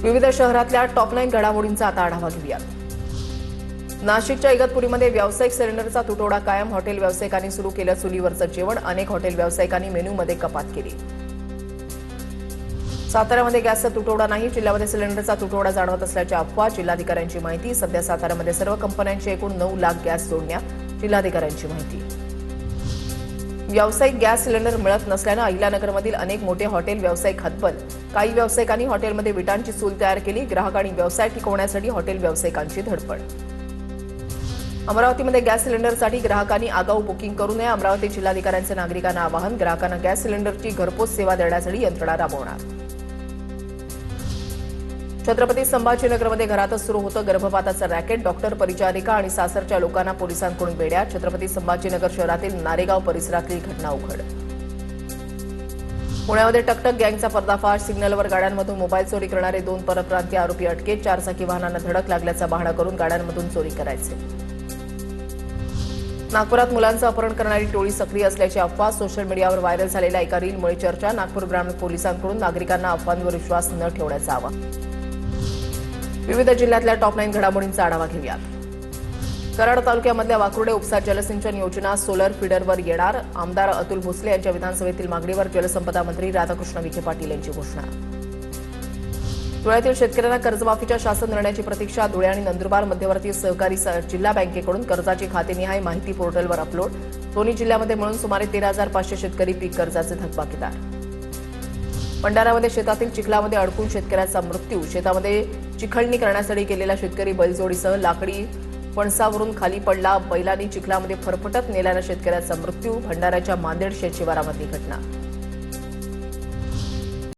विविध शहरातल्या टॉप 9 घडामोडींचा आता आढावा घेऊया। नाशिकच्या इगतपुरीमध्ये व्यावसायिक सिलेंडरचा तुटवडा कायम। हॉटेल व्यावसायिकांनी सुरू केलं चुलीवरचं जेवण। अनेक हॉटेल व्यावसायिकांनी मेनूमध्ये कपात केली। साताऱ्यामध्ये गॅसचा तुटवडा नाही, जिल्ह्यामध्ये सिलेंडरचा तुटवडा जाणवत असल्याची अफवा। जिल्हाधिकाऱ्यांची माहिती। सध्या साताऱ्यामध्ये सर्व कंपन्यांची एकूण 9 लाख गॅस जोडण्या। जिल्हाधिकाऱ्यांची माहिती। व्यावसायिक गॅस सिलेंडर मिळत नसल्यानं अहिल्यानगरमधील अनेक मोठे हॉटेल व्यावसायिक हतबल। काही व्यावसायिकांनी हॉटेलमध्ये विटांची चूल तयार केली। ग्राहक आणि व्यवसाय टिकवण्यासाठी हॉटेल व्यावसायिकांची धडपड। अमरावतीमध्ये गॅस सिलेंडरसाठी ग्राहकांनी आगाऊ बुकिंग करू नये। अमरावती जिल्हाधिकाऱ्यांचे नागरिकांना आवाहन। ग्राहकांना गॅस सिलेंडरची घरपोच सेवा देण्यासाठी यंत्रणा राबवणार। छत्रपती संभाजीनगरमध्ये घरातच सुरू होतं गर्भपाताचं रॅकेट। डॉक्टर, परिचारिका आणि सासरच्या लोकांना पोलिसांकडून बेड्या। छत्रपती संभाजीनगर शहरातील नारेगाव परिसरातली घटना उघड। पुण्यामध्ये टकटक गँगचा पर्दाफाश। सिग्नलवर गाड्यांमधून मोबाईल चोरी करणारे 2 परप्रांतीय आरोपी अटकेत। 4 चाकी वाहनांना धडक लागल्याचा बहाणा करून गाड्यांमधून चोरी करायचे। नागपुरात मुलांचं अपहरण करणारी टोळी सक्रिय असल्याची अफवा। सोशल मीडियावर व्हायरल झालेल्या एका रीलमुळे चर्चा। नागपूर ग्रामीण पोलिसांकडून नागरिकांना अफवांवर विश्वास न ठेवण्याचं आवाहन। विविध जिल्ह्यातल्या टॉप 9 घडामोडींचा आढावा घेऊया। कराड तालुक्यामधल्या वाकुर्डे उपसा जलसिंचन योजना सोलर फीडरवर येणार। आमदार अतुल भोसले यांच्या विधानसभेतील मागणीवर जलसंपदा मंत्री राधाकृष्ण विखे पाटील यांची घोषणा। धुळ्यातील शेतकऱ्यांना कर्जमाफीच्या शासन निर्णयाची प्रतीक्षा। धुळे आणि नंदुरबार मध्यवर्ती सहकारी जिल्हा बँकेकडून कर्जाची खातेनिहाय माहिती पोर्टलवर अपलोड। दोन्ही जिल्ह्यामध्ये मिळून सुमारे 13,500 शेतकरी पीक कर्जाचे थकबाकीदार। भंडारामध्ये शेतातील चिखलामध्ये अडकून शेतकऱ्याचा मृत्यू। शेतामध्ये चिखलणी करण्यासाठी गेलेला शेतकरी बैलजोडीसह लाकडी फणसावरून खाली पडला। बैलांनी चिखलामध्ये फरफटत नेल्यानं शेतकऱ्याचा मृत्यू। भंडाऱ्याच्या मांदेड शेत शिवारामधली घटना।